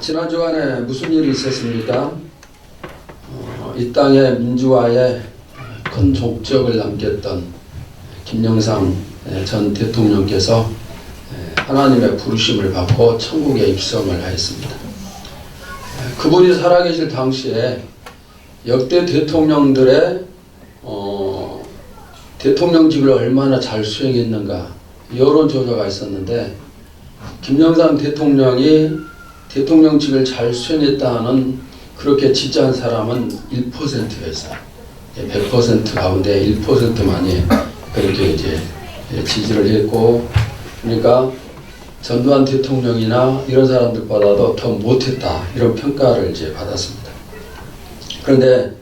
지난 주간에 무슨 일이 있었습니까? 이 땅의 민주화에 큰 족적을 남겼던 김영삼 전 대통령께서 하나님의 부르심을 받고 천국에 입성을 하였습니다. 그분이 살아계실 당시에 역대 대통령들의 대통령직을 얼마나 잘 수행했는가 여론조사가 있었는데 김영삼 대통령이 대통령직을 잘 수행했다는 그렇게 지지한 사람은 1%였어요. 100% 가운데 1%만이 그렇게 이제 지지를 했고, 그러니까 전두환 대통령이나 이런 사람들보다도 더 못했다 이런 평가를 이제 받았습니다. 그런데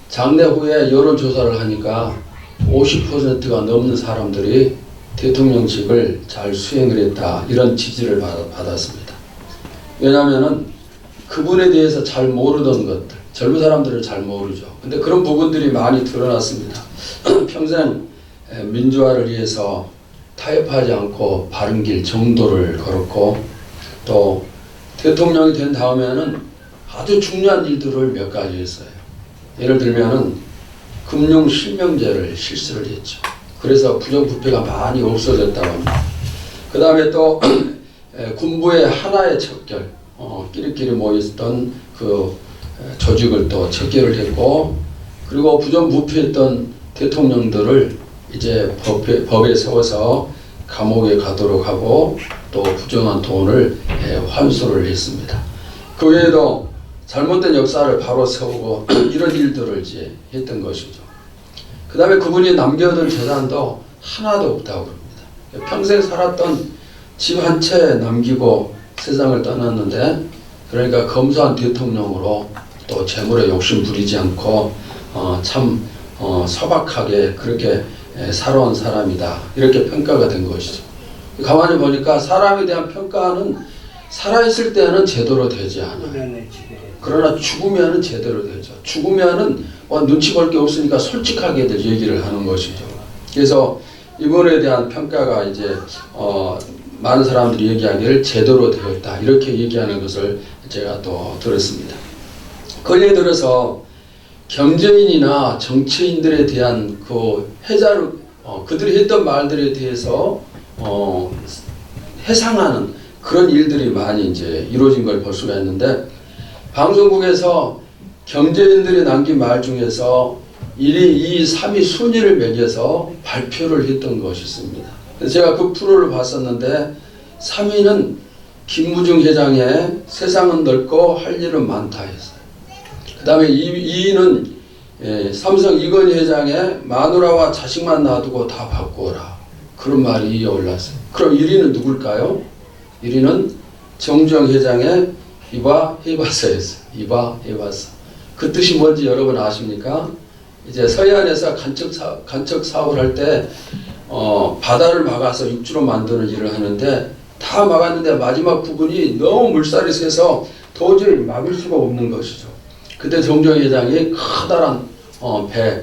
장례 후에 여론조사를 하니까 50%가 넘는 사람들이 대통령직을 잘 수행을 했다 이런 지지를 받았습니다. 왜냐하면은 그분에 대해서 잘 모르던 것들, 젊은 사람들은 잘 모르죠. 근데 그런 부분들이 많이 드러났습니다. 평생 민주화를 위해서 타협하지 않고 바른 길 정도를 걸었고, 또 대통령이 된 다음에는 아주 중요한 일들을 몇 가지 했어요. 예를 들면은 금융실명제를 실시를 했죠. 그래서 부정부패가 많이 없어졌다고 합니다. 그 다음에 또 군부의 하나의 척결, 끼리끼리 모였던 그 조직을 또 척결을 했고, 그리고 부정부패했던 대통령들을 이제 법에 세워서 감옥에 가도록 하고 또 부정한 돈을 환수를 했습니다. 그 외에도 잘못된 역사를 바로 세우고 이런 일들을 이제 했던 것이죠. 그 다음에 그분이 남겨둔 재산도 하나도 없다고 합니다. 평생 살았던 집 한 채 남기고 세상을 떠났는데, 그러니까 검소한 대통령으로 또 재물에 욕심 부리지 않고 참 소박하게 그렇게 살아온 사람이다 이렇게 평가가 된 것이죠. 가만히 보니까 사람에 대한 평가는 살아있을 때는 제대로 되지 않아요. 그러나 죽으면은 제대로 되죠. 죽으면은 눈치 볼 게 없으니까 솔직하게 얘기를 하는 것이죠. 그래서 이분에 대한 평가가 이제 많은 사람들이 얘기하기를 제대로 되었다 이렇게 얘기하는 것을 제가 또 들었습니다. 근래에 들어서 경제인이나 정치인들에 대한 그 해자를 그들이 했던 말들에 대해서 해상하는 그런 일들이 많이 이제 이루어진 걸 볼 수가 있는데, 방송국에서 경제인들이 남긴 말 중에서 1위, 2위, 3위 순위를 매겨서 발표를 했던 것이 있습니다. 그래서 제가 그 프로를 봤었는데 3위는 김무중 회장의 세상은 넓고 할 일은 많다 했어요. 그 다음에 2위는 삼성 이건희 회장의 마누라와 자식만 놔두고 다 바꾸어라 그런 말이 2위에 올랐어요. 그럼 1위는 누굴까요? 1위는 정주영 회장의 이봐 해봤어였어요. 이봐 해봤어. 그 뜻이 뭔지 여러분 아십니까? 이제 서해안에서 간척 사업을 할 때 바다를 막아서 육지로 만드는 일을 하는데 다 막았는데 마지막 부분이 너무 물살이 세서 도저히 막을 수가 없는 것이죠. 그때 정주영 회장이 커다란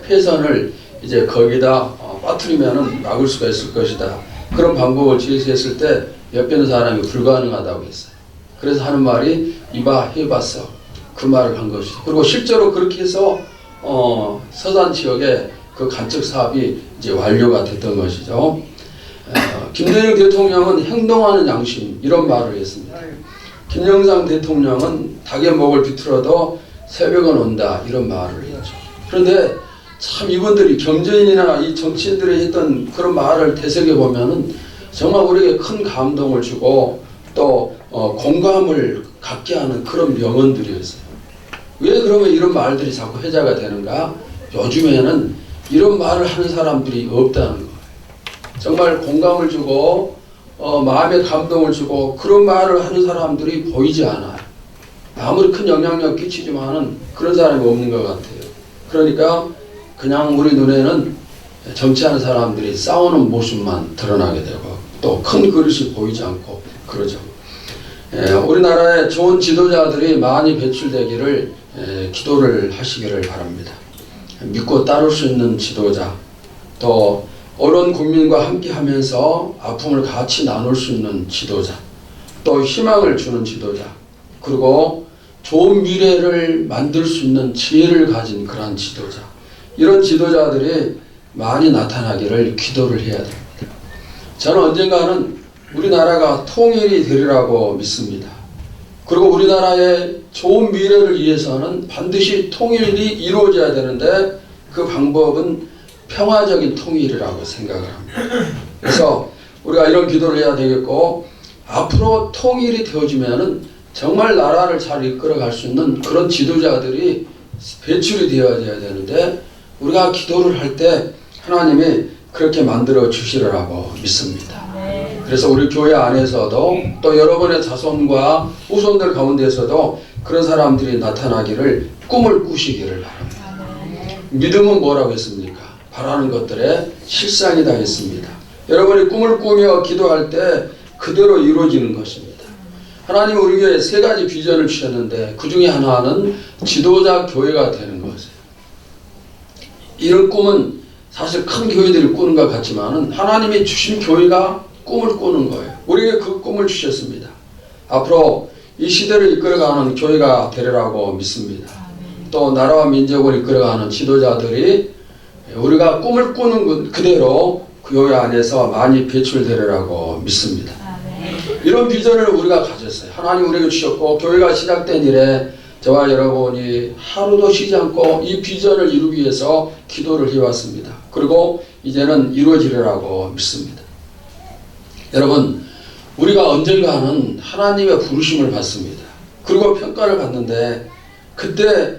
폐선을 이제 거기다 빠뜨리면은 막을 수가 있을 것이다. 그런 방법을 제시했을 때 옆에 있는 사람이 불가능하다고 했어요. 그래서 하는 말이 이봐 해봤어 그 말을 한 것이죠. 그리고 실제로 그렇게 해서 서산 지역에 그 간척 사업이 이제 완료가 됐던 것이죠. 김대중 대통령은 행동하는 양심 이런 말을 했습니다. 김영삼 대통령은 닭의 목을 비틀어도 새벽은 온다 이런 말을 했죠. 그런데 참 이분들이 경제인이나 이 정치인들이 했던 그런 말을 되새겨 보면은 정말 우리에게 큰 감동을 주고 또 공감을 갖게 하는 그런 명언들이었어요. 왜 그러면 이런 말들이 자꾸 회자가 되는가? 요즘에는 이런 말을 하는 사람들이 없다는 거예요. 정말 공감을 주고 마음에 감동을 주고 그런 말을 하는 사람들이 보이지 않아요. 아무리 큰 영향력 끼치지만은 그런 사람이 없는 것 같아요. 그러니까 그냥 우리 눈에는 정치하는 사람들이 싸우는 모습만 드러나게 되고 또 큰 그릇이 보이지 않고 그러죠. 우리나라에 좋은 지도자들이 많이 배출되기를 기도를 하시기를 바랍니다. 믿고 따를 수 있는 지도자, 또 어려운 국민과 함께하면서 아픔을 같이 나눌 수 있는 지도자, 또 희망을 주는 지도자, 그리고 좋은 미래를 만들 수 있는 지혜를 가진 그러한 지도자, 이런 지도자들이 많이 나타나기를 기도를 해야 됩니다. 저는 언젠가는 우리나라가 통일이 되리라고 믿습니다. 그리고 우리나라의 좋은 미래를 위해서는 반드시 통일이 이루어져야 되는데 그 방법은 평화적인 통일이라고 생각을 합니다. 그래서 우리가 이런 기도를 해야 되겠고, 앞으로 통일이 되어지면은 정말 나라를 잘 이끌어갈 수 있는 그런 지도자들이 배출이 되어져야 되는데, 우리가 기도를 할 때 하나님이 그렇게 만들어 주시리라고 믿습니다. 그래서 우리 교회 안에서도 또 여러분의 자손과 후손들 가운데서도 그런 사람들이 나타나기를 꿈을 꾸시기를 바랍니다. 믿음은 뭐라고 했습니까? 바라는 것들의 실상이다 했습니다. 여러분이 꿈을 꾸며 기도할 때 그대로 이루어지는 것입니다. 하나님은 우리 교회에 세 가지 비전을 주셨는데 그 중에 하나는 지도자 교회가 되는 것이에요. 이런 꿈은 사실 큰 교회들이 꾸는 것 같지만 하나님이 주신 교회가 꿈을 꾸는 거예요. 우리에게 그 꿈을 주셨습니다. 앞으로 이 시대를 이끌어가는 교회가 되리라고 믿습니다. 또 나라와 민족을 이끌어가는 지도자들이 우리가 꿈을 꾸는 그대로 그 교회 안에서 많이 배출되리라고 믿습니다. 이런 비전을 우리가 가졌어요. 하나님 우리에게 주셨고, 교회가 시작된 이래 저와 여러분이 하루도 쉬지 않고 이 비전을 이루기 위해서 기도를 해왔습니다. 그리고 이제는 이루어지리라고 믿습니다. 여러분, 우리가 언젠가는 하나님의 부르심을 받습니다. 그리고 평가를 받는데 그때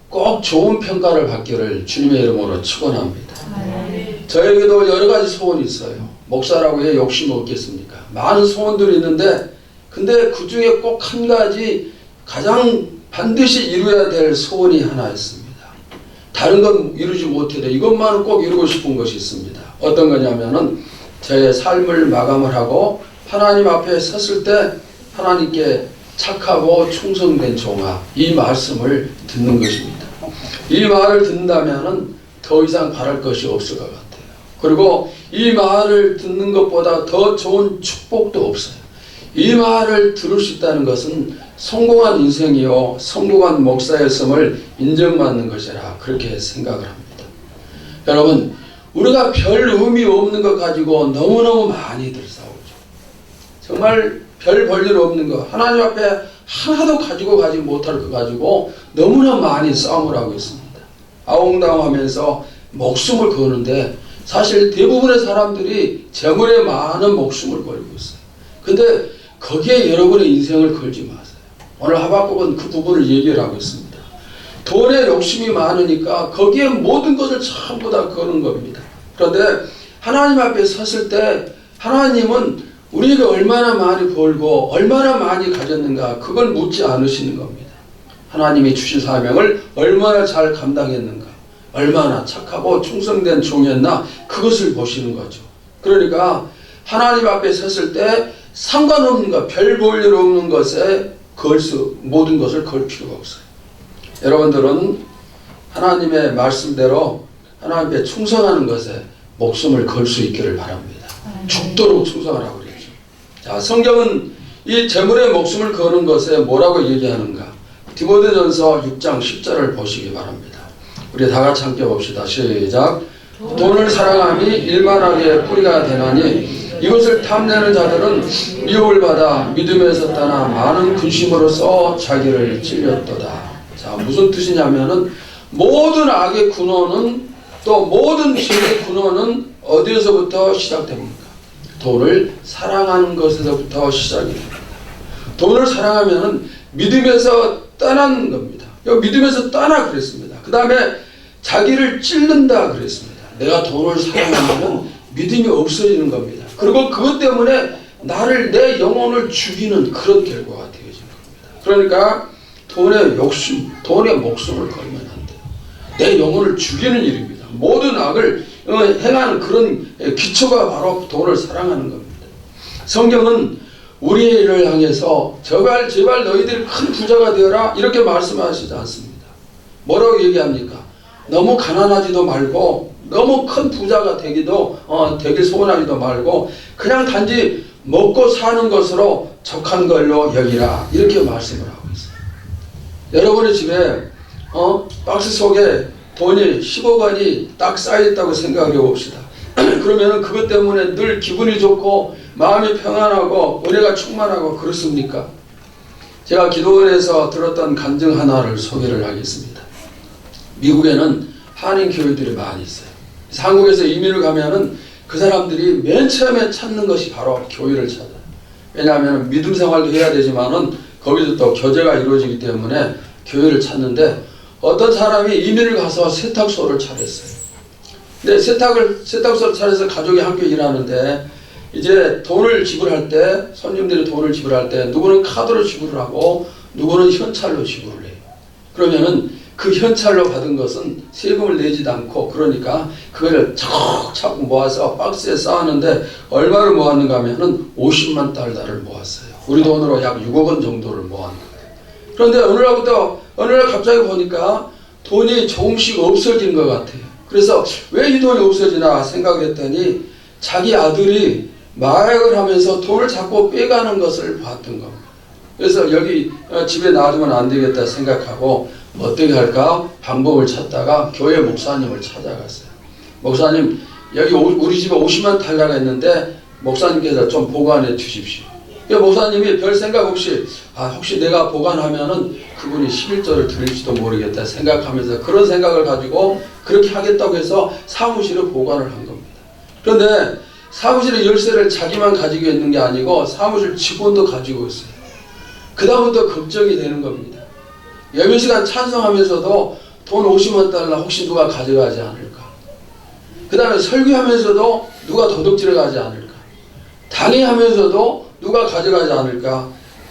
꼭 좋은 평가를 받기를 주님의 이름으로 축원합니다. 저에게도 여러 가지 소원이 있어요. 목사라고 해 욕심 없겠습니까? 많은 소원들이 있는데 근데 그 중에 꼭 한 가지 가장 반드시 이루어야 될 소원이 하나 있습니다. 다른 건 이루지 못해도 이것만은 꼭 이루고 싶은 것이 있습니다. 어떤 거냐면은 저의 삶을 마감을 하고 하나님 앞에 섰을 때 하나님께 착하고 충성된 종아, 이 말씀을 듣는 것입니다. 이 말을 듣는다면은 더 이상 바랄 것이 없을 것 같아요. 그리고 이 말을 듣는 것보다 더 좋은 축복도 없어요. 이 말을 들을 수 있다는 것은 성공한 인생이요 성공한 목사였음을 인정받는 것이라 그렇게 생각을 합니다. 여러분, 우리가 별 의미 없는 것 가지고 너무너무 많이들 싸우죠. 정말 별 볼일 없는 것, 하나님 앞에 하나도 가지고 가지 못할 것 가지고 너무나 많이 싸움을 하고 있습니다. 아웅다웅하면서 목숨을 거는데 사실 대부분의 사람들이 재물에 많은 목숨을 걸고 있어요. 근데 거기에 여러분의 인생을 걸지 마세요. 오늘 하박국은 그 부분을 얘기를 하고 있습니다. 돈에 욕심이 많으니까 거기에 모든 것을 전부 다 거는 겁니다. 그런데 하나님 앞에 섰을 때 하나님은 우리가 얼마나 많이 벌고 얼마나 많이 가졌는가 그걸 묻지 않으시는 겁니다. 하나님이 주신 사명을 얼마나 잘 감당했는가, 얼마나 착하고 충성된 종이었나 그것을 보시는 거죠. 그러니까 하나님 앞에 섰을 때 상관없는 것, 별 볼 일 없는 것에 모든 것을 걸 필요가 없어요. 여러분들은 하나님의 말씀대로 하나님께 충성하는 것에 목숨을 걸 수 있기를 바랍니다. 죽도록 충성하라고 그러죠. 자, 성경은 이 재물에 목숨을 거는 것에 뭐라고 얘기하는가? 디모데전서 6장 10절을 보시기 바랍니다. 우리 다 같이 함께 봅시다. 시작. 돈을 사랑함이 일만하게 뿌리가 되나니 이것을 탐내는 자들은 미혹을 받아 믿음에서 떠나 많은 근심으로써 자기를 찔렸도다. 자, 무슨 뜻이냐면은 모든 악의 근원은 또 모든 죄의 근원은 어디에서부터 시작됩니까? 돈을 사랑하는 것에서부터 시작이 됩니다. 돈을 사랑하면은 믿음에서 떠나는 겁니다. 여기 믿음에서 떠나 그랬습니다. 그 다음에 자기를 찔른다 그랬습니다. 내가 돈을 사랑하면 믿음이 없어지는 겁니다. 그리고 그것 때문에 내 영혼을 죽이는 그런 결과가 되어지는 겁니다. 그러니까 돈의 욕심, 돈의 목숨을 걸면 안 돼요. 내 영혼을 죽이는 일입니다. 모든 악을 행하는 그런 기초가 바로 돈을 사랑하는 겁니다. 성경은 우리를 향해서 제발 너희들이 큰 부자가 되어라 이렇게 말씀하시지 않습니다. 뭐라고 얘기합니까? 너무 가난하지도 말고 너무 큰 부자가 되길 소원하지도 말고 그냥 단지 먹고 사는 것으로 족한 걸로 여기라 이렇게 말씀을 하고 있습니다. 여러분의 집에 박스 속에 돈이 10억 원이 딱 쌓여있다고 생각을 해봅시다. 그러면 그것 때문에 늘 기분이 좋고 마음이 평안하고 은혜가 충만하고 그렇습니까? 제가 기도원에서 들었던 간증 하나를 소개를 하겠습니다. 미국에는 한인 교회들이 많이 있어요. 한국에서 이민을 가면은 그 사람들이 맨 처음에 찾는 것이 바로 교회를 찾아요. 왜냐하면 믿음 생활도 해야 되지만은 거기서 또 교제가 이루어지기 때문에 교회를 찾는데, 어떤 사람이 이민을 가서 세탁소를 차렸어요. 근데 세탁소를 차려서 가족이 함께 일하는데, 이제 돈을 지불할 때, 손님들이 돈을 지불할 때 누구는 카드로 지불을 하고 누구는 현찰로 지불을 해요. 그러면은 그 현찰로 받은 것은 세금을 내지도 않고, 그러니까 그거를 차곡차곡 모아서 박스에 쌓았는데 얼마를 모았는가 하면은 50만 달러를 모았어요. 우리 돈으로 약 6억 원 정도를 모았는 거예요. 그런데 어느 날 갑자기 보니까 돈이 조금씩 없어진 것 같아요. 그래서 왜 이 돈이 없어지나 생각을 했더니 자기 아들이 마약을 하면서 돈을 자꾸 빼가는 것을 봤던 겁니다. 그래서 여기 집에 놔두면 안 되겠다 생각하고 어떻게 할까 방법을 찾다가 교회 목사님을 찾아갔어요. 목사님, 여기 우리 집에 50만 달러가 있는데 목사님께서 좀 보관해 주십시오. 목사님이 별 생각 없이 혹시 내가 보관하면은 그분이 11조를 드릴지도 모르겠다 생각하면서 그런 생각을 가지고 그렇게 하겠다고 해서 사무실에 보관을 한 겁니다. 그런데 사무실의 열쇠를 자기만 가지고 있는 게 아니고 사무실 직원도 가지고 있어요. 그 다음부터 걱정이 되는 겁니다. 예배 시간 찬송하면서도 돈 50만 달러 혹시 누가 가져가지 않을까? 그 다음에 설교하면서도 누가 도둑질을 가지 않을까? 당회하면서도 누가 가져가지 않을까?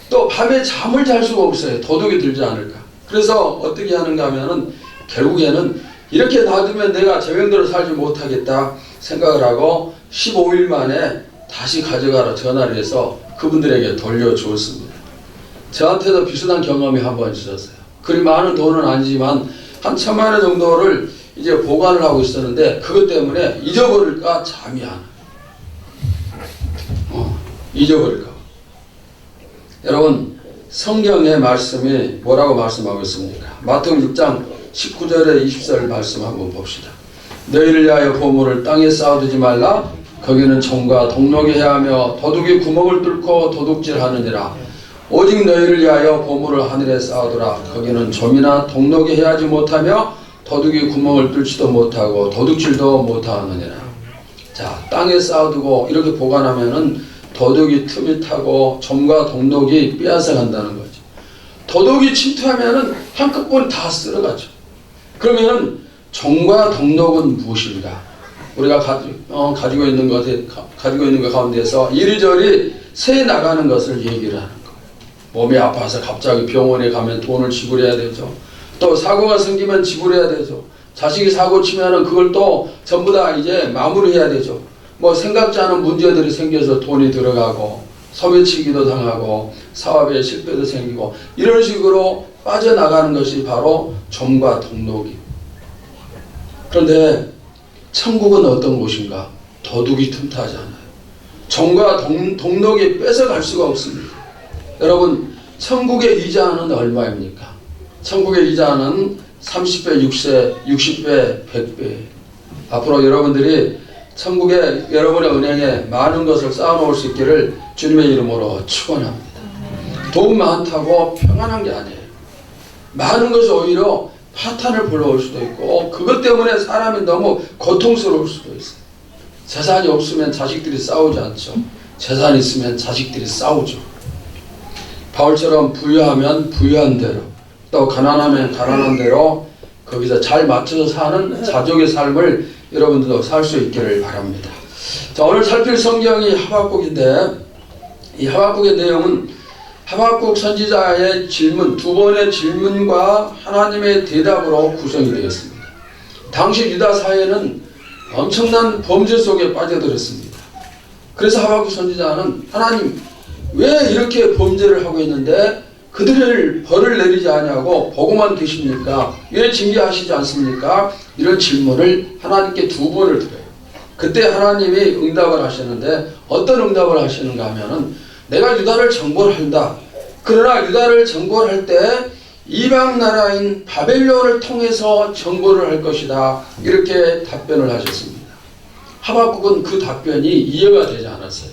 또 밤에 잠을 잘 수가 없어요. 도둑이 들지 않을까? 그래서 어떻게 하는가 하면은 결국에는 이렇게 놔두면 내가 제명대로 살지 못하겠다 생각을 하고 15일 만에 다시 가져가라 전화를 해서 그분들에게 돌려주었습니다. 저한테도 비슷한 경험이 한 번 있었어요. 그리 많은 돈은 아니지만 한 1,000만 원 정도를 이제 보관을 하고 있었는데 그것 때문에 잊어버릴까 잠이 안 와요. 잊어버릴까. 여러분, 성경의 말씀이 뭐라고 말씀하고 있습니까? 마태복음 6장 19절에 20절 말씀 한번 봅시다. 너희를 위하여 보물을 땅에 쌓아두지 말라. 거기는 종과 동록이 해하며 도둑이 구멍을 뚫고 도둑질하느니라. 오직 너희를 위하여 보물을 하늘에 쌓아두라. 거기는 좀이나 동록이 해하지 못하며 도둑이 구멍을 뚫지도 못하고 도둑질도 못하느니라. 자, 땅에 쌓아두고 이렇게 보관하면은 도둑이 틈이 타고 좀과 동록이 빼앗아 간다는 거죠. 도둑이 침투하면은 한꺼번에 다 쓸어가죠. 그러면 종과 동록은 무엇인가? 우리가 가지고 있는 것 가운데서 이리저리 새 나가는 것을 얘기를 하는 거예요. 몸이 아파서 갑자기 병원에 가면 돈을 지불해야 되죠. 또 사고가 생기면 지불해야 되죠. 자식이 사고 치면은 그걸 또 전부 다 이제 마무리해야 되죠. 뭐 생각지 않은 문제들이 생겨서 돈이 들어가고 소매치기도 당하고 사업에 실패도 생기고 이런 식으로 빠져나가는 것이 바로 좀과 동록이. 그런데 천국은 어떤 곳인가? 도둑이 틈타지 않아요. 좀과 동록이 뺏어갈 수가 없습니다. 여러분, 천국의 이자는 얼마입니까? 천국의 이자는 30배, 60배, 100배. 앞으로 여러분들이 천국에 여러분의 은행에 많은 것을 쌓아놓을 수 있기를 주님의 이름으로 축원합니다. 돈 많다고 평안한 게 아니에요. 많은 것이 오히려 파탄을 불러올 수도 있고 그것 때문에 사람이 너무 고통스러울 수도 있어요. 재산이 없으면 자식들이 싸우지 않죠. 재산이 있으면 자식들이 싸우죠. 바울처럼 부유하면 부유한 대로, 또 가난하면 가난한 대로 거기서 잘 맞춰서 사는 자족의 삶을 여러분들도 살 수 있기를 바랍니다. 자, 오늘 살필 성경이 하박국인데 이 하박국의 내용은 하박국 선지자의 질문, 두 번의 질문과 하나님의 대답으로 구성이 되었습니다. 당시 유다 사회는 엄청난 범죄 속에 빠져들었습니다. 그래서 하박국 선지자는 하나님 왜 이렇게 범죄를 하고 있는데 그들을 벌을 내리지 않냐고 보고만 계십니까? 왜 징계하시지 않습니까? 이런 질문을 하나님께 두 번을 드려요. 그때 하나님이 응답을 하시는데 어떤 응답을 하시는가 하면은 내가 유다를 정벌한다. 그러나 유다를 정벌할 때 이방 나라인 바벨론을 통해서 정벌을 할 것이다. 이렇게 답변을 하셨습니다. 하박국은 그 답변이 이해가 되지 않았어요.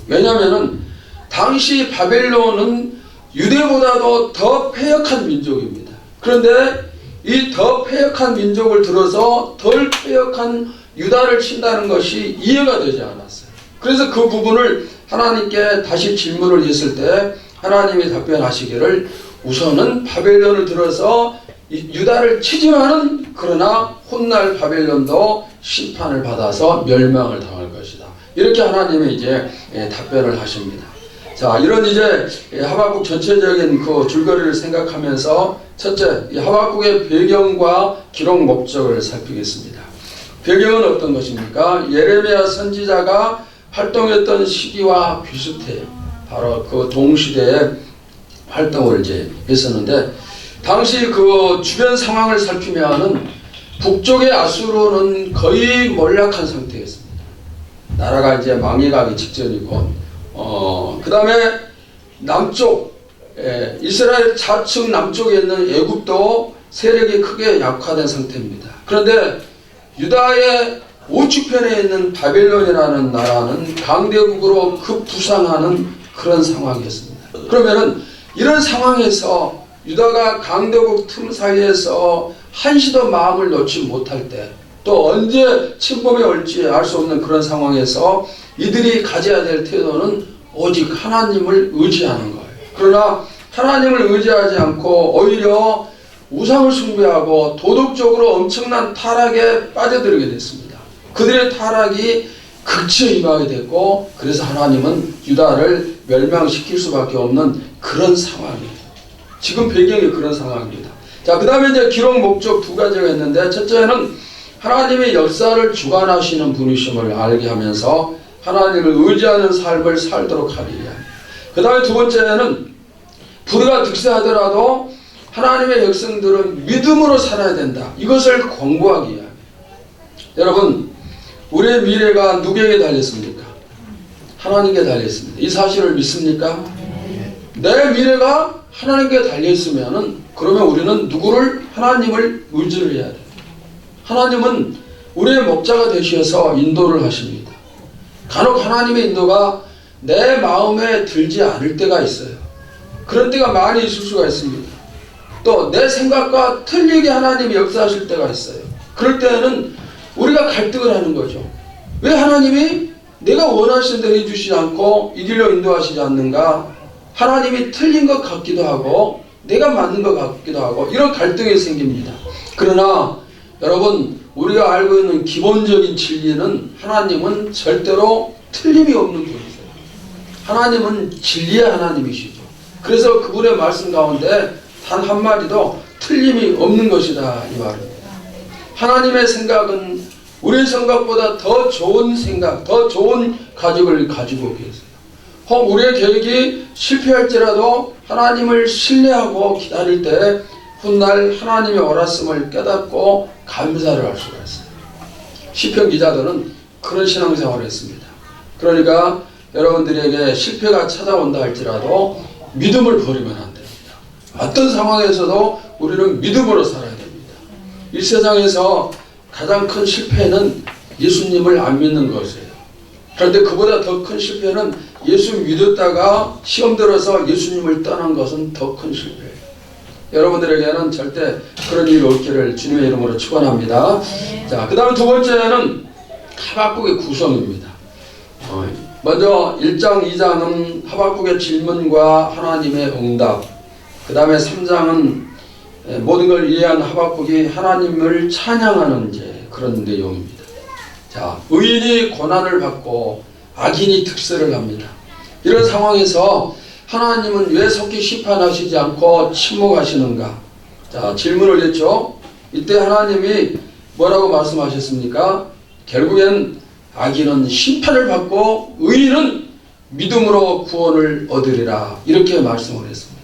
왜냐하면 당시 바벨론은 유대보다도 더 패역한 민족입니다. 그런데 이 더 패역한 민족을 들어서 덜 패역한 유다를 친다는 것이 이해가 되지 않았어요. 그래서 그 부분을 하나님께 다시 질문을 했을 때 하나님이 답변하시기를 우선은 바벨론을 들어서 유다를 치지만은 그러나 훗날 바벨론도 심판을 받아서 멸망을 당할 것이다. 이렇게 하나님이 이제 답변을 하십니다. 자, 이런 이제 하박국 전체적인 그 줄거리를 생각하면서 첫째, 이 하박국의 배경과 기록 목적을 살피겠습니다. 배경은 어떤 것입니까? 예레미야 선지자가 활동했던 시기와 비슷해요. 바로 그 동시대에 활동을 이제 했었는데, 당시 그 주변 상황을 살피면은 북쪽의 아수르는 거의 몰락한 상태였습니다. 나라가 이제 망해가기 직전이고, 그 다음에 남쪽, 이스라엘 좌측 남쪽에 있는 애굽도 세력이 크게 약화된 상태입니다. 그런데 유다의 우측편에 있는 바벨론이라는 나라는 강대국으로 급부상하는 그런 상황이었습니다. 그러면은 이런 상황에서 유다가 강대국 틈 사이에서 한시도 마음을 놓지 못할 때, 또 언제 침범이 올지 알 수 없는 그런 상황에서 이들이 가져야 될 태도는 오직 하나님을 의지하는 거예요. 그러나 하나님을 의지하지 않고 오히려 우상을 숭배하고 도덕적으로 엄청난 타락에 빠져들게 됐습니다. 그들의 타락이 극치에 임하게 됐고, 그래서 하나님은 유다를 멸망시킬 수밖에 없는 그런 상황이에요. 지금 배경이 그런 상황입니다. 자, 그 다음에 이제 기록 목적 두 가지가 있는데, 첫째는 하나님의 역사를 주관하시는 분이심을 알게 하면서 하나님을 의지하는 삶을 살도록 하기 위함. 그 다음에 두 번째는 불의가 득세하더라도 하나님의 백성들은 믿음으로 살아야 된다. 이것을 권고하기 위함. 여러분, 우리의 미래가 누구에게 달렸습니까? 하나님께 달렸습니다. 이 사실을 믿습니까? 내 미래가 하나님께 달려있으면 그러면 우리는 누구를? 하나님을 의지를 해야 돼요. 하나님은 우리의 목자가 되셔서 인도를 하십니다. 간혹 하나님의 인도가 내 마음에 들지 않을 때가 있어요. 그런 때가 많이 있을 수가 있습니다. 또 내 생각과 틀리게 하나님이 역사하실 때가 있어요. 그럴 때는 우리가 갈등을 하는 거죠. 왜 하나님이 내가 원하시는 대로 해주시지 않고 이 길로 인도하시지 않는가? 하나님이 틀린 것 같기도 하고 내가 맞는 것 같기도 하고 이런 갈등이 생깁니다. 그러나 여러분, 우리가 알고 있는 기본적인 진리는 하나님은 절대로 틀림이 없는 분이세요. 하나님은 진리의 하나님이시죠. 그래서 그분의 말씀 가운데 단 한마디도 틀림이 없는 것이다, 이 말입니다. 하나님의 생각은 우리의 생각보다 더 좋은 생각, 더 좋은 가족을 가지고 계세요. 혹 우리의 계획이 실패할지라도 하나님을 신뢰하고 기다릴 때 훗날 하나님의 옳았음을 깨닫고 감사를 할 수가 있어요. 시편 기자들은 그런 신앙생활을 했습니다. 그러니까 여러분들에게 실패가 찾아온다 할지라도 믿음을 버리면 안 됩니다. 어떤 상황에서도 우리는 믿음으로 살아야 됩니다. 이 세상에서 가장 큰 실패는 예수님을 안 믿는 것이에요. 그런데 그보다 더 큰 실패는 예수 믿었다가 시험 들어서 예수님을 떠난 것은 더 큰 실패예요. 여러분들에게는 절대 그런 일이 없기를 주님의 이름으로 축원합니다. 자, 그 다음 두 번째는 하박국의 구성입니다. 먼저 1장, 2장은 하박국의 질문과 하나님의 응답, 그 다음에 3장은 모든 걸 이해한 하박국이 하나님을 찬양하는 이제 그런 내용입니다. 자, 의인이 고난을 받고 악인이 득세를 합니다. 이런 상황에서 하나님은 왜 속히 심판하시지 않고 침묵하시는가? 자, 질문을 했죠. 이때 하나님이 뭐라고 말씀하셨습니까? 결국엔 악인은 심판을 받고 의인은 믿음으로 구원을 얻으리라, 이렇게 말씀을 했습니다.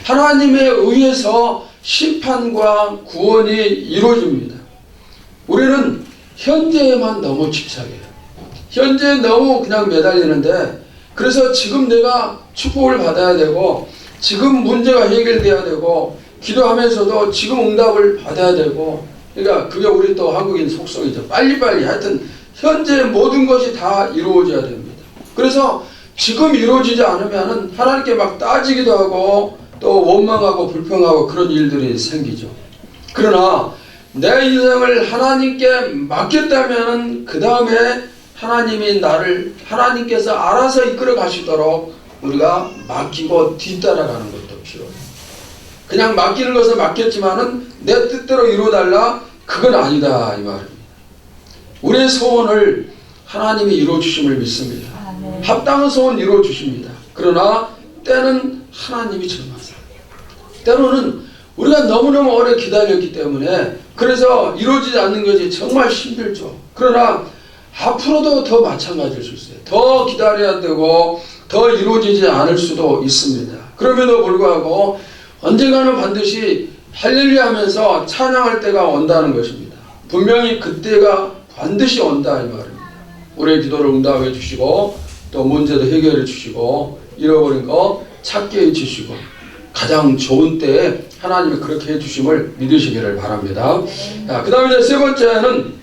하나님에 의해서 심판과 구원이 이루어집니다. 우리는 현재에만 너무 집착해요. 현재에 너무 그냥 매달리는데, 그래서 지금 내가 축복을 받아야 되고 지금 문제가 해결돼야 되고 기도하면서도 지금 응답을 받아야 되고, 그러니까 그게 우리 또 한국인 속성이죠. 빨리빨리 하여튼 현재 모든 것이 다 이루어져야 됩니다. 그래서 지금 이루어지지 않으면은 하나님께 막 따지기도 하고 또 원망하고 불평하고 그런 일들이 생기죠. 그러나 내 인생을 하나님께 맡겼다면은 그 다음에 하나님이 나를 하나님께서 알아서 이끌어 가시도록 우리가 맡기고 뒤따라가는 것도 필요해요. 그냥 맡기는 것을 맡겼지만은 내 뜻대로 이루어달라, 그건 아니다 이 말입니다. 우리의 소원을 하나님이 이루어주심을 믿습니다. 합당한 소원 이루어주십니다. 그러나 때는 하나님이 정하세요. 때로는 우리가 너무너무 오래 기다렸기 때문에 그래서 이루어지지 않는 것이 정말 힘들죠. 그러나 앞으로도 더 마찬가지일 수 있어요. 더 기다려야 되고 더 이루어지지 않을 수도 있습니다. 그럼에도 불구하고 언젠가는 반드시 할렐루야 하면서 찬양할 때가 온다는 것입니다. 분명히 그때가 반드시 온다 이 말입니다. 우리의 기도를 응답해 주시고 또 문제도 해결해 주시고 잃어버린 거 찾게 해 주시고 가장 좋은 때에 하나님이 그렇게 해주심을 믿으시기를 바랍니다. 그 다음에 세 번째는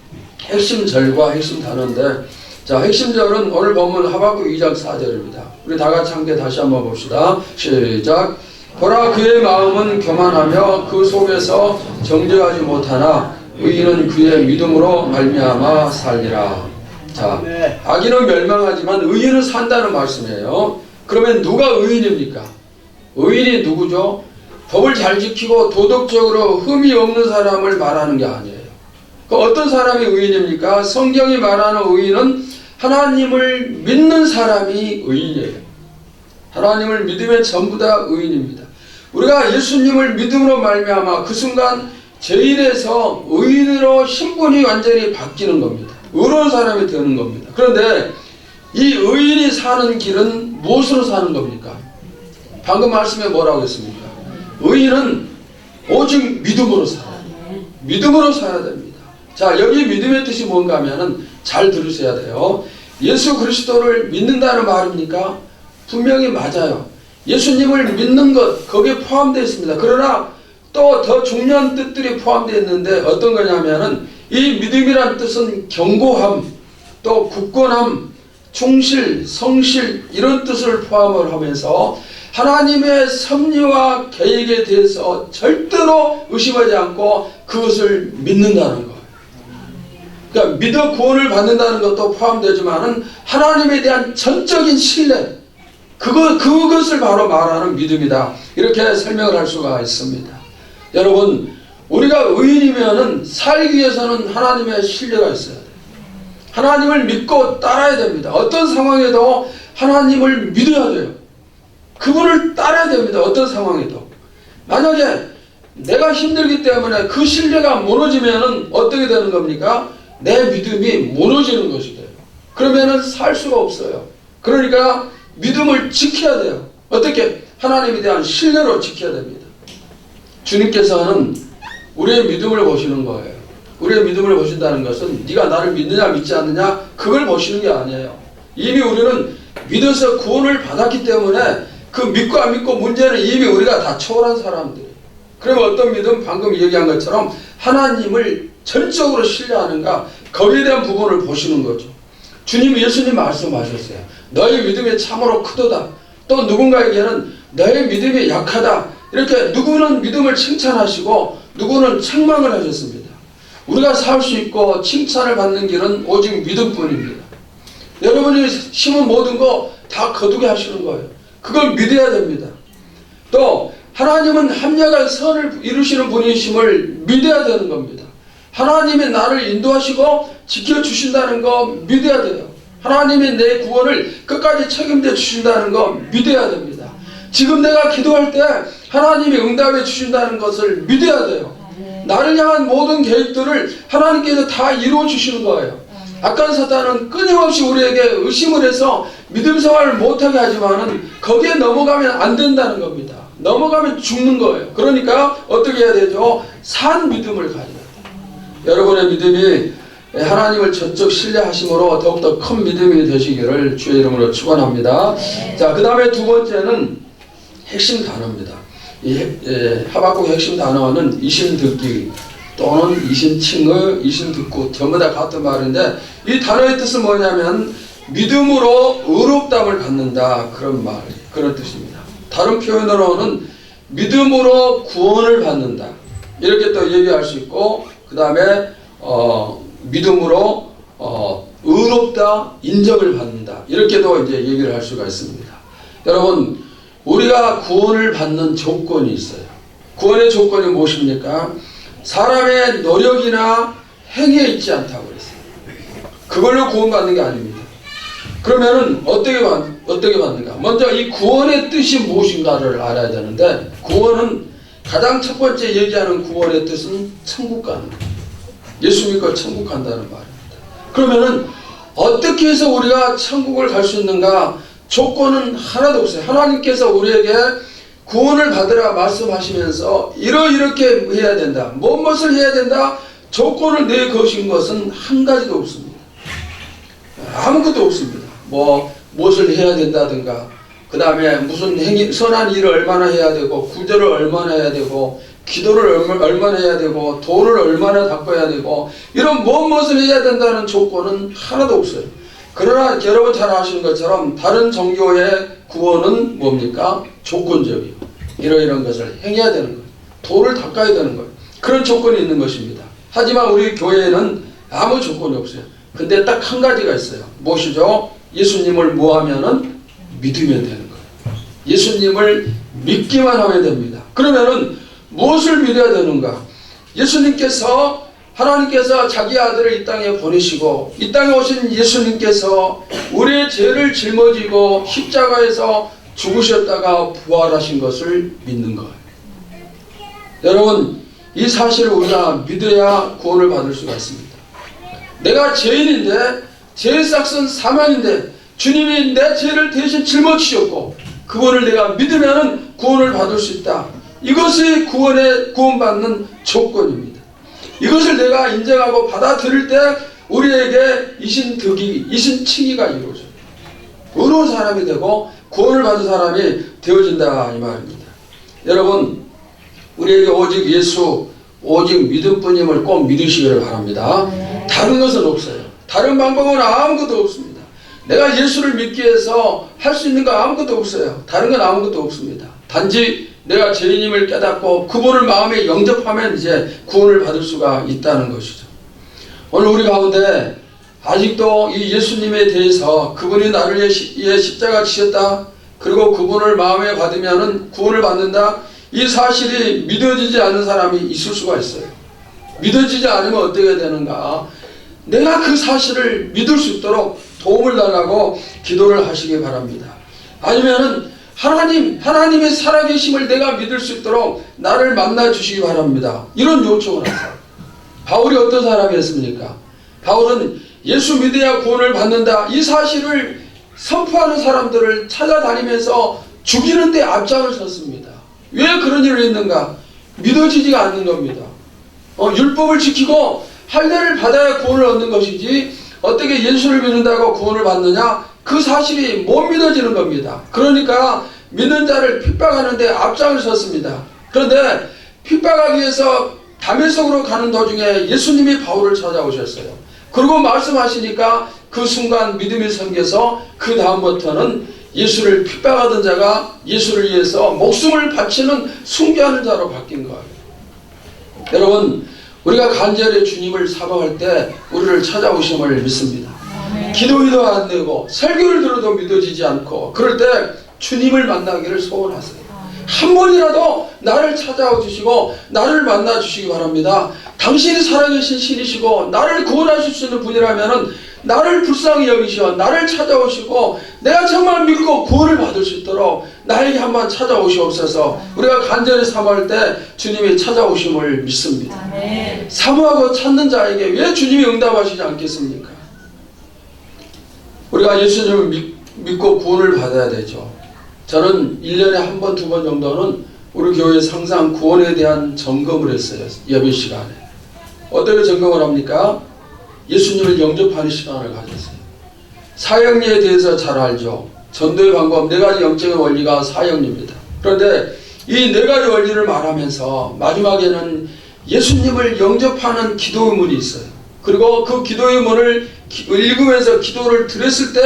핵심 절과 핵심 단어인데, 자, 핵심 절은 오늘 본문 하박국 2장 4절입니다. 우리 다 같이 함께 다시 한번 봅시다. 시작. 보라, 그의 마음은 교만하며 그 속에서 정죄하지 못하나 의인은 그의 믿음으로 말미암아 살리라. 자, 악인은 멸망하지만 의인은 산다는 말씀이에요. 그러면 누가 의인입니까? 의인이 누구죠? 법을 잘 지키고 도덕적으로 흠이 없는 사람을 말하는 게 아니에요. 그 어떤 사람이 의인입니까? 성경이 말하는 의인은 하나님을 믿는 사람이 의인이에요. 하나님을 믿으면 전부 다 의인입니다. 우리가 예수님을 믿음으로 말미암아 그 순간 죄인에서 의인으로 신분이 완전히 바뀌는 겁니다. 의로운 사람이 되는 겁니다. 그런데 이 의인이 사는 길은 무엇으로 사는 겁니까? 방금 말씀에 뭐라고 했습니까? 의인은 오직 믿음으로 살아야 돼요. 믿음으로 살아야 됩니다. 자, 여기 믿음의 뜻이 뭔가 하면은 잘 들으셔야 돼요. 예수 그리스도를 믿는다는 말입니까? 분명히 맞아요. 예수님을 믿는 것 거기에 포함되어 있습니다. 그러나 또 더 중요한 뜻들이 포함되어 있는데 어떤 거냐면은 이 믿음이란 뜻은 견고함, 또 굳건함, 충실, 성실 이런 뜻을 포함을 하면서 하나님의 섭리와 계획에 대해서 절대로 의심하지 않고 그것을 믿는다는 거예요. 그러니까 믿어 구원을 받는다는 것도 포함되지만은 하나님에 대한 전적인 신뢰, 그것을 바로 말하는 믿음이다. 이렇게 설명을 할 수가 있습니다. 여러분, 우리가 의인이면은 살기 위해서는 하나님의 신뢰가 있어야 돼요. 하나님을 믿고 따라야 됩니다. 어떤 상황에도 하나님을 믿어야 돼요. 그분을 따라야 됩니다. 어떤 상황에도. 만약에 내가 힘들기 때문에 그 신뢰가 무너지면은 어떻게 되는 겁니까? 내 믿음이 무너지는 것이 돼요. 그러면은 살 수가 없어요. 그러니까 믿음을 지켜야 돼요. 어떻게? 하나님에 대한 신뢰로 지켜야 됩니다. 주님께서는 우리의 믿음을 보시는 거예요. 우리의 믿음을 보신다는 것은 네가 나를 믿느냐 믿지 않느냐 그걸 보시는 게 아니에요. 이미 우리는 믿어서 구원을 받았기 때문에 그 믿고 안 믿고 문제는 이미 우리가 다 초월한 사람들이에요. 그러면 어떤 믿음? 방금 얘기한 것처럼 하나님을 전적으로 신뢰하는가 거기에 대한 부분을 보시는 거죠. 주님 예수님 말씀하셨어요. 너의 믿음이 참으로 크도다. 또 누군가에게는 너의 믿음이 약하다. 이렇게 누구는 믿음을 칭찬하시고 누구는 책망을 하셨습니다. 우리가 살 수 있고 칭찬을 받는 길은 오직 믿음뿐입니다. 여러분이 심은 모든 거 다 거두게 하시는 거예요. 그걸 믿어야 됩니다. 또 하나님은 합력한 선을 이루시는 분이심을 믿어야 되는 겁니다. 하나님이 나를 인도하시고 지켜주신다는 거 믿어야 돼요. 하나님이 내 구원을 끝까지 책임져 주신다는 거 믿어야 됩니다. 지금 내가 기도할 때 하나님이 응답해 주신다는 것을 믿어야 돼요. 나를 향한 모든 계획들을 하나님께서 다 이루어 주시는 거예요. 악한 사탄은 끊임없이 우리에게 의심을 해서 믿음 생활을 못하게 하지만은 거기에 넘어가면 안 된다는 겁니다. 넘어가면 죽는 거예요. 그러니까 어떻게 해야 되죠? 산 믿음을 가져야 돼요. 여러분의 믿음이 하나님을 전적 신뢰하심으로 더욱더 큰 믿음이 되시기를 주의 이름으로 축원합니다. 자, 그 다음에 두 번째는 핵심 단어입니다. 하박국 핵심 단어는 이신듣기 또는 이신칭의, 이신듣고 전부 다 같은 말인데 이 단어의 뜻은 뭐냐면 믿음으로 의롭다함을 받는다 그런 뜻입니다. 다른 표현으로는 믿음으로 구원을 받는다 이렇게 또 얘기할 수 있고 그 다음에 믿음으로 의롭다 인정을 받는다 이렇게도 이제 얘기를 할 수가 있습니다. 여러분 우리가 구원을 받는 조건이 있어요. 구원의 조건이 무엇입니까? 사람의 노력이나 행위에 있지 않다고 그랬어요. 그걸로 구원받는 게 아닙니다. 그러면은 어떻게 받는가? 먼저 이 구원의 뜻이 무엇인가를 알아야 되는데 구원은 가장 첫 번째 얘기하는 구원의 뜻은 천국 가는 거예요. 예수 믿고 천국 간다는 말입니다. 그러면은 어떻게 해서 우리가 천국을 갈 수 있는가? 조건은 하나도 없어요. 하나님께서 우리에게 구원을 받으라 말씀하시면서 이렇게 해야 된다. 무엇을 해야 된다? 조건을 내거신 것은 한 가지도 없습니다. 아무것도 없습니다. 무엇을 해야 된다든가 그 다음에 무슨 선한 일을 얼마나 해야 되고 구제를 얼마나 해야 되고 기도를 얼마나 해야 되고 돈을 얼마나 닦아야 되고 이런 무엇을 해야 된다는 조건은 하나도 없어요. 그러나 여러분 잘 아시는 것처럼 다른 종교의 구원은 뭡니까? 조건적이고 이런 것을 행해야 되는 거예요. 돈을 닦아야 되는 거예요. 그런 조건이 있는 것입니다. 하지만 우리 교회에는 아무 조건이 없어요. 근데 딱 한 가지가 있어요. 무엇이죠? 예수님을 뭐하면은 믿으면 되는 거예요. 예수님을 믿기만 하면 됩니다. 그러면은 무엇을 믿어야 되는가? 하나님께서 자기 아들을 이 땅에 보내시고 이 땅에 오신 예수님께서 우리의 죄를 짊어지고 십자가에서 죽으셨다가 부활하신 것을 믿는 거예요. 여러분 이 사실을 우리가 믿어야 구원을 받을 수가 있습니다. 내가 죄인인데 죄의 삭은 사망인데 주님이 내 죄를 대신 짊어지셨고 그분을 내가 믿으면 구원을 받을 수 있다. 이것이 구원받는 조건입니다. 이것을 내가 인정하고 받아들일 때 우리에게 이신득이, 이신칭의가 이루어져요. 의로운 사람이 되고 구원을 받은 사람이 되어진다 이 말입니다. 여러분 우리에게 오직 예수, 오직 믿음뿐임을 꼭 믿으시기를 바랍니다. 다른 것은 없어요. 다른 방법은 아무것도 없습니다. 내가 예수를 믿기 위해서 할 수 있는 거 아무것도 없어요. 다른 건 아무것도 없습니다. 단지 내가 죄인임을 깨닫고 그분을 마음에 영접하면 이제 구원을 받을 수가 있다는 것이죠. 오늘 우리 가운데 아직도 이 예수님에 대해서 그분이 나를 위해 십자가 지셨다. 그리고 그분을 마음에 받으면 구원을 받는다. 이 사실이 믿어지지 않는 사람이 있을 수가 있어요. 믿어지지 않으면 어떻게 되는가? 내가 그 사실을 믿을 수 있도록 도움을 달라고 기도를 하시기 바랍니다. 아니면은 하나님의 살아계심을 내가 믿을 수 있도록 나를 만나 주시기 바랍니다. 이런 요청을 하세요. 바울이 어떤 사람이었습니까? 바울은 예수 믿어야 구원을 받는다. 이 사실을 선포하는 사람들을 찾아다니면서 죽이는 데 앞장을 섰습니다. 왜 그런 일을 했는가? 믿어지지가 않는 겁니다. 율법을 지키고 할례를 받아야 구원을 얻는 것이지 어떻게 예수를 믿는다고 구원을 받느냐? 그 사실이 못 믿어지는 겁니다. 그러니까 믿는 자를 핍박하는데 앞장을 섰습니다. 그런데 핍박하기 위해서 다메섹으로 가는 도중에 예수님이 바울을 찾아오셨어요. 그리고 말씀하시니까 그 순간 믿음이 생겨서 그 다음부터는 예수를 핍박하던 자가 예수를 위해서 목숨을 바치는 순교하는 자로 바뀐 거예요. 여러분 우리가 간절히 주님을 사모할 때 우리를 찾아오심을 믿습니다. 기도도 안 되고 설교를 들어도 믿어지지 않고 그럴 때 주님을 만나기를 소원하세요. 한 번이라도 나를 찾아와 주시고 나를 만나 주시기 바랍니다. 당신이 살아계신 신이시고 나를 구원하실 수 있는 분이라면 나를 불쌍히 여기시어 나를 찾아오시고 내가 정말 믿고 구원을 받을 수 있도록 나에게 한번 찾아오시옵소서. 우리가 간절히 사모할 때 주님이 찾아오심을 믿습니다. 사모하고 찾는 자에게 왜 주님이 응답하시지 않겠습니까? 우리가 예수님을 믿고 구원을 받아야 되죠. 저는 1년에 한 번, 두 번 정도는 우리 교회에서 항상 구원에 대한 점검을 했어요. 예배 시간에. 어떻게 점검을 합니까? 예수님을 영접하는 시간을 가졌어요. 사형리에 대해서 잘 알죠. 전도의 방법 4가지 영적인 원리가 사형리입니다. 그런데 이 네 가지 원리를 말하면서 마지막에는 예수님을 영접하는 기도의 문이 있어요. 그리고 그 기도의 문을 읽으면서 기도를 드렸을 때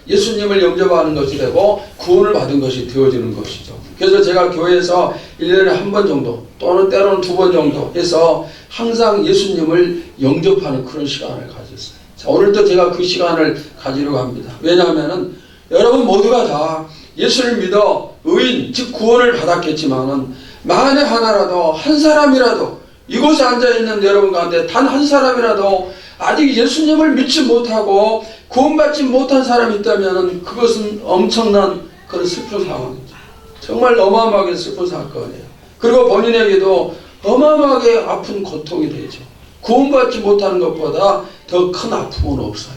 예수님을 영접하는 것이 되고 구원을 받은 것이 되어지는 것이죠. 그래서 제가 교회에서 1년에 한 번 정도 또는 때로는 2번 정도 해서 항상 예수님을 영접하는 그런 시간을 가졌어요. 자, 오늘도 제가 그 시간을 가지려고 합니다. 왜냐하면 여러분 모두가 다 예수를 믿어 의인 즉 구원을 받았겠지만은 만에 하나라도 한 사람이라도 이곳에 앉아있는 여러분 가운데 단 한 사람이라도 아직 예수님을 믿지 못하고 구원받지 못한 사람이 있다면 그것은 엄청난 그런 슬픈 상황이죠. 정말 어마어마하게 슬픈 사건이에요. 그리고 본인에게도 어마어마하게 아픈 고통이 되죠. 구원받지 못하는 것보다 더 큰 아픔은 없어요.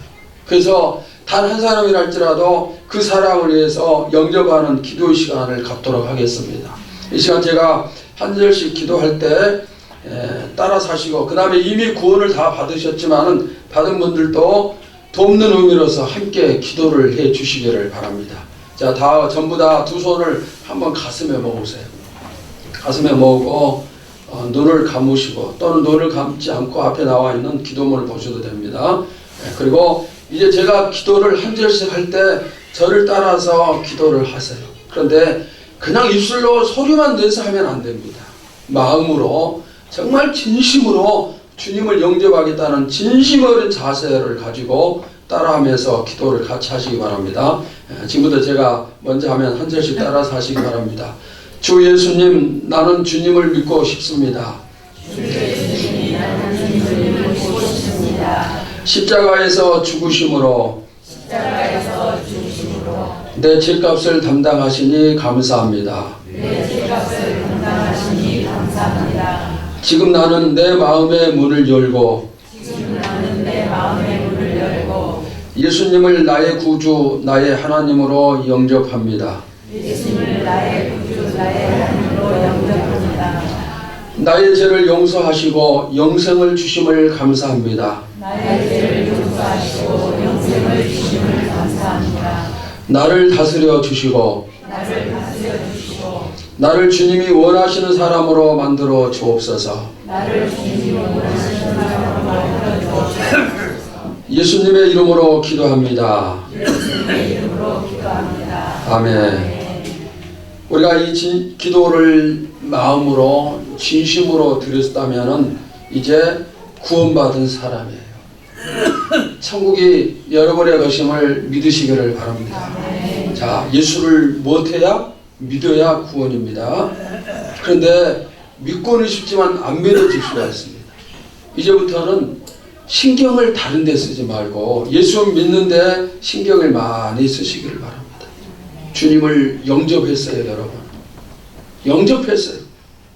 그래서 단 한 사람이랄지라도 그 사람을 위해서 영접하는 기도의 시간을 갖도록 하겠습니다. 이 시간 제가 한 절씩 기도할 때 따라 사시고 그 다음에 이미 구원을 다 받으셨지만은 받은 분들도 돕는 의미로서 함께 기도를 해 주시기를 바랍니다. 자, 전부 다 두 손을 한번 가슴에 모으세요. 가슴에 모으고 눈을 감으시고 또는 눈을 감지 않고 앞에 나와 있는 기도문을 보셔도 됩니다. 그리고 이제 제가 기도를 한 절씩 할 때 저를 따라서 기도를 하세요. 그런데 그냥 입술로 소리만 내서 하면 안 됩니다. 마음으로 정말 진심으로 주님을 영접하겠다는 진심 어린 자세를 가지고 따라하면서 기도를 같이 하시기 바랍니다. 지금부터 제가 먼저 하면 한 절씩 따라서 하시기 바랍니다. 주 예수님, 나는 주님을 믿고 싶습니다. 주 예수님, 나는 주님을 믿고 싶습니다. 십자가에서 죽으심으로 내 죄값을 담당하시니 감사합니다. 내 죄값을 담당하시니 감사합니다. 지금 나는 내 마음의 문을 열고 예수님을 나의 구주, 나의 하나님으로 영접합니다. 예수님을 나의 구주, 나의 하나님으로 영접합니다. 나의 죄를 용서하시고 영생을 주심을 감사합니다. 나의 죄를 용서하시고 영생을 주심을 감사합니다. 나를 다스려 주시고 나를 주님이 원하시는 사람으로 만들어 주옵소서. 예수님의 이름으로 기도합니다. 아멘. 우리가 이 기도를 마음으로 진심으로 드렸다면 이제 구원받은 사람이에요. 천국이 여러분의 것임을 믿으시기를 바랍니다. 자, 예수를 못해야 믿어야 구원입니다. 그런데 믿고는 싶지만 안 믿어질 수가 있습니다. 이제부터는 신경을 다른 데 쓰지 말고 예수 믿는데 신경을 많이 쓰시기를 바랍니다. 주님을 영접했어요, 여러분. 영접했어요.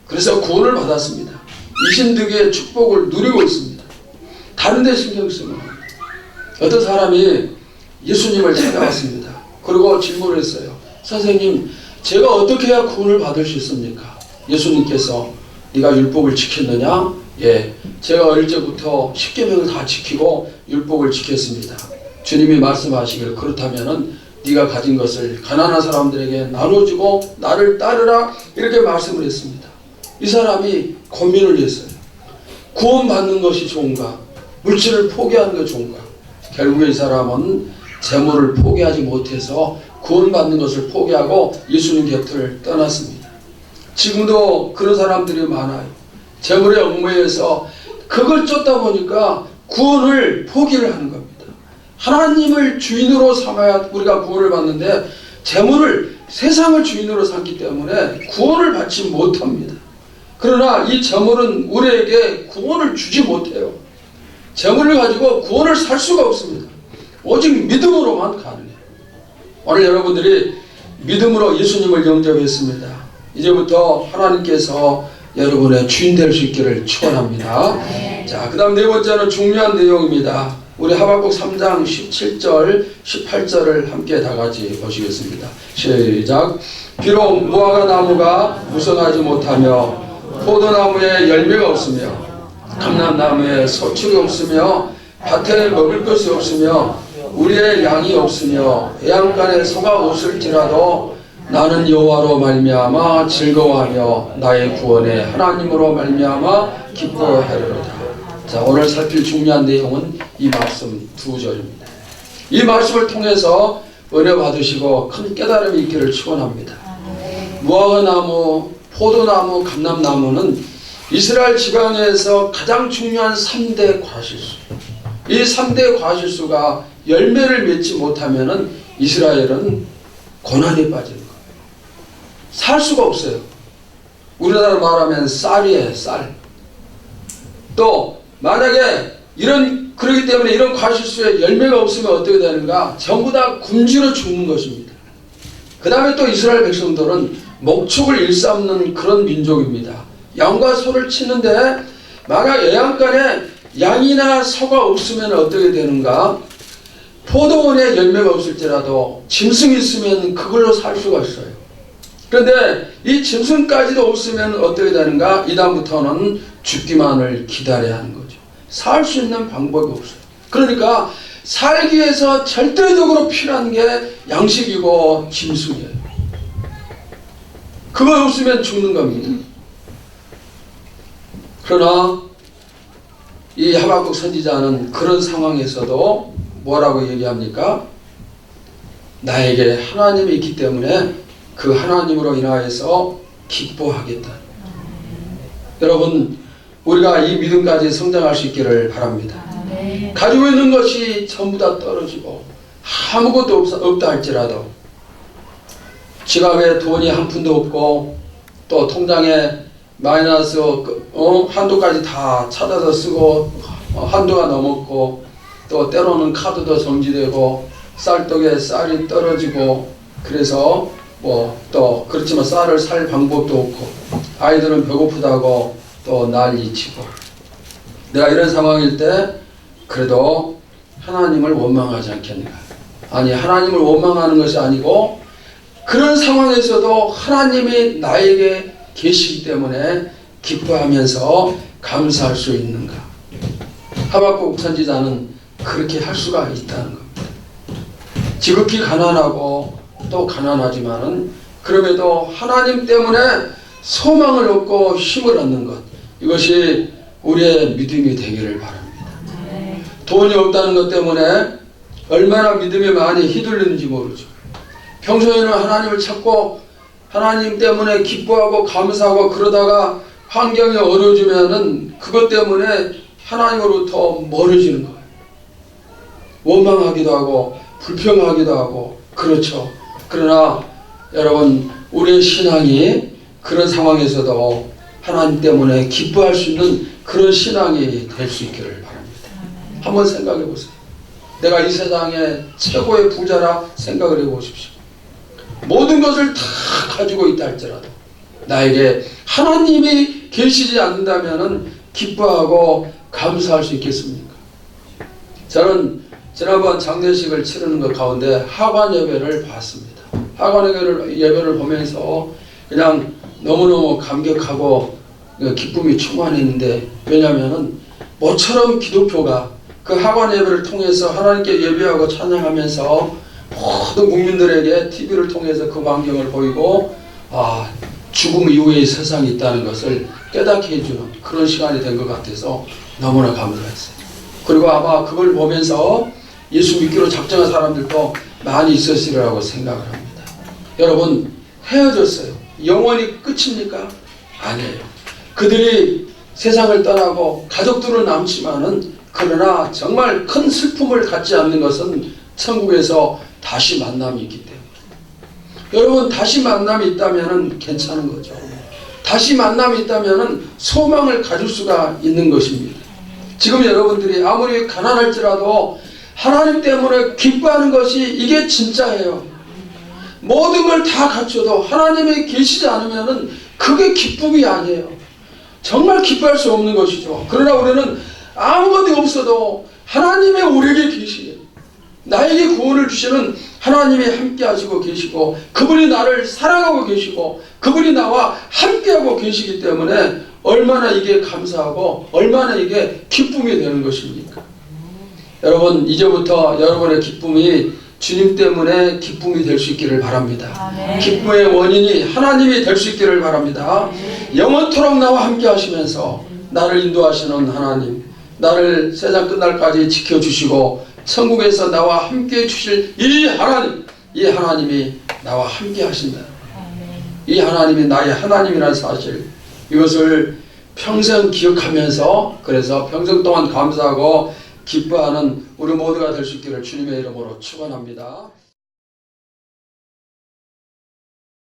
그래서 구원을 받았습니다. 이신득의 축복을 누리고 있습니다. 다른 데 신경 쓰면 어떤 사람이 예수님을 찾아왔습니다. 그리고 질문을 했어요. 선생님, 제가 어떻게 해야 구원을 받을 수 있습니까? 예수님께서 네가 율법을 지켰느냐? 예, 제가 어릴 적부터 10계명을 다 지키고 율법을 지켰습니다. 주님이 말씀하시길 그렇다면은 네가 가진 것을 가난한 사람들에게 나눠주고 나를 따르라 이렇게 말씀을 했습니다. 이 사람이 고민을 했어요. 구원받는 것이 좋은가? 물질을 포기하는 것이 좋은가? 결국에 이 사람은 재물을 포기하지 못해서 구원받는 것을 포기하고 예수님 곁을 떠났습니다. 지금도 그런 사람들이 많아요. 재물의 얽매여서 그걸 쫓다 보니까 구원을 포기를 하는 겁니다. 하나님을 주인으로 삼아야 우리가 구원을 받는데 재물을 세상을 주인으로 삼기 때문에 구원을 받지 못합니다. 그러나 이 재물은 우리에게 구원을 주지 못해요. 재물을 가지고 구원을 살 수가 없습니다. 오직 믿음으로만 가능해요. 오늘 여러분들이 믿음으로 예수님을 영접했습니다. 이제부터 하나님께서 여러분의 주인 될 수 있기를 축원합니다. 자, 그 다음 네 번째는 중요한 내용입니다. 우리 하박국 3장 17절 18절을 함께 다 같이 보시겠습니다. 시작. 비록 무화과 나무가 무성하지 못하며 포도나무에 열매가 없으며 감람나무에 소출이 없으며 밭에 먹을 것이 없으며 우리의 양이 없으며 해안간에 소가 없을지라도 나는 여호와로 말미암아 즐거워하며 나의 구원의 하나님으로 말미암아 기뻐하리로다. 자, 오늘 살필 중요한 내용은 이 말씀 두 절입니다. 이 말씀을 통해서 은혜 받으시고 큰 깨달음이 있기를 축원합니다. 무화과나무, 포도나무, 감람나무는 이스라엘 지방에서 가장 중요한 3대 과실수. 이 3대 과실수가 열매를 맺지 못하면은 이스라엘은 고난에 빠지는 거예요. 살 수가 없어요. 우리나라 말하면 쌀이에요, 쌀. 또 만약에 그렇기 때문에 이런 과실수에 열매가 없으면 어떻게 되는가? 전부 다 굶주려 죽는 것입니다. 그 다음에 또 이스라엘 백성들은 목축을 일삼는 그런 민족입니다. 양과 소를 치는데 만약 애양간에 양이나 소가 없으면 어떻게 되는가? 포도원에 열매가 없을지라도 짐승이 있으면 그걸로 살 수가 있어요. 그런데 이 짐승까지도 없으면 어떻게 되는가? 이다음부터는 죽기만을 기다려야 하는 거죠. 살 수 있는 방법이 없어요. 그러니까 살기 위해서 절대적으로 필요한 게 양식이고 짐승이에요. 그거 없으면 죽는 겁니다. 그러나 이 하박국 선지자는 그런 상황에서도 뭐라고 얘기합니까? 나에게 하나님이 있기 때문에 그 하나님으로 인하여서 기뻐하겠다. 여러분, 우리가 이 믿음까지 성장할 수 있기를 바랍니다. 가지고 있는 것이 전부 다 떨어지고 아무것도 없다 할지라도 지갑에 돈이 한 푼도 없고 또 통장에 마이너스 한도까지 다 찾아서 쓰고 한도가 넘었고 또 때로는 카드도 정지되고 쌀떡에 쌀이 떨어지고 그래서 또 그렇지만 쌀을 살 방법도 없고 아이들은 배고프다고 또 난리치고 내가 이런 상황일 때 그래도 하나님을 원망하지 않겠는가? 아니, 하나님을 원망하는 것이 아니고 그런 상황에서도 하나님이 나에게 계시기 때문에 기뻐하면서 감사할 수 있는가? 하박국 선지자는 그렇게 할 수가 있다는 겁니다. 지극히 가난하고 또 가난하지만은 그럼에도 하나님 때문에 소망을 얻고 힘을 얻는 것, 이것이 우리의 믿음이 되기를 바랍니다. 돈이 없다는 것 때문에 얼마나 믿음이 많이 휘둘리는지 모르죠. 평소에는 하나님을 찾고 하나님 때문에 기뻐하고 감사하고 그러다가 환경이 어려워지면은 그것 때문에 하나님으로부터 멀어지는 거예요. 원망하기도 하고 불평하기도 하고 그렇죠. 그러나 여러분, 우리의 신앙이 그런 상황에서도 하나님 때문에 기뻐할 수 있는 그런 신앙이 될 수 있기를 바랍니다. 한번 생각해 보세요. 내가 이 세상의 최고의 부자라 생각을 해보십시오. 모든 것을 다 가지고 있다 할지라도 나에게 하나님이 계시지 않는다면 기뻐하고 감사할 수 있겠습니까? 저는 지난번 장례식을 치르는 것 가운데 하관 예배를 봤습니다. 하관 예배를 보면서 그냥 너무너무 감격하고 기쁨이 충만했는데, 왜냐하면 모처럼 기독교가 그 하관 예배를 통해서 하나님께 예배하고 찬양하면서 모든 국민들에게 TV를 통해서 그 광경을 보이고 죽음 이후의 세상이 있다는 것을 깨닫게 해주는 그런 시간이 된 것 같아서 너무나 감사했어요. 그리고 아마 그걸 보면서 예수 믿기로 작정한 사람들도 많이 있었으리라고 생각을 합니다. 여러분, 헤어졌어요. 영원히 끝입니까? 아니에요. 그들이 세상을 떠나고 가족들은 남지만은 그러나 정말 큰 슬픔을 갖지 않는 것은 천국에서 다시 만남이 있기 때문에. 여러분, 다시 만남이 있다면 괜찮은 거죠. 다시 만남이 있다면 소망을 가질 수가 있는 것입니다. 지금 여러분들이 아무리 가난할지라도 하나님 때문에 기뻐하는 것이 이게 진짜예요. 모든 걸 다 갖춰도 하나님이 계시지 않으면 그게 기쁨이 아니에요. 정말 기뻐할 수 없는 것이죠. 그러나 우리는 아무것도 없어도 하나님의 우리에게 계시게, 나에게 구원을 주시는 하나님이 함께 하시고 계시고 그분이 나를 사랑하고 계시고 그분이 나와 함께하고 계시기 때문에 얼마나 이게 감사하고 얼마나 이게 기쁨이 되는 것입니까? 여러분, 이제부터 여러분의 기쁨이 주님 때문에 기쁨이 될 수 있기를 바랍니다. 아멘. 기쁨의 원인이 하나님이 될 수 있기를 바랍니다. 영원토록 나와 함께 하시면서 나를 인도하시는 하나님, 나를 세상 끝날까지 지켜주시고 천국에서 나와 함께 해주실 이 하나님이 나와 함께 하신다. 이 하나님이 나의 하나님이라는 사실, 이것을 평생 기억하면서 그래서 평생 동안 감사하고 기뻐하는 우리 모두가 될 수 있기를 주님의 이름으로 축원합니다.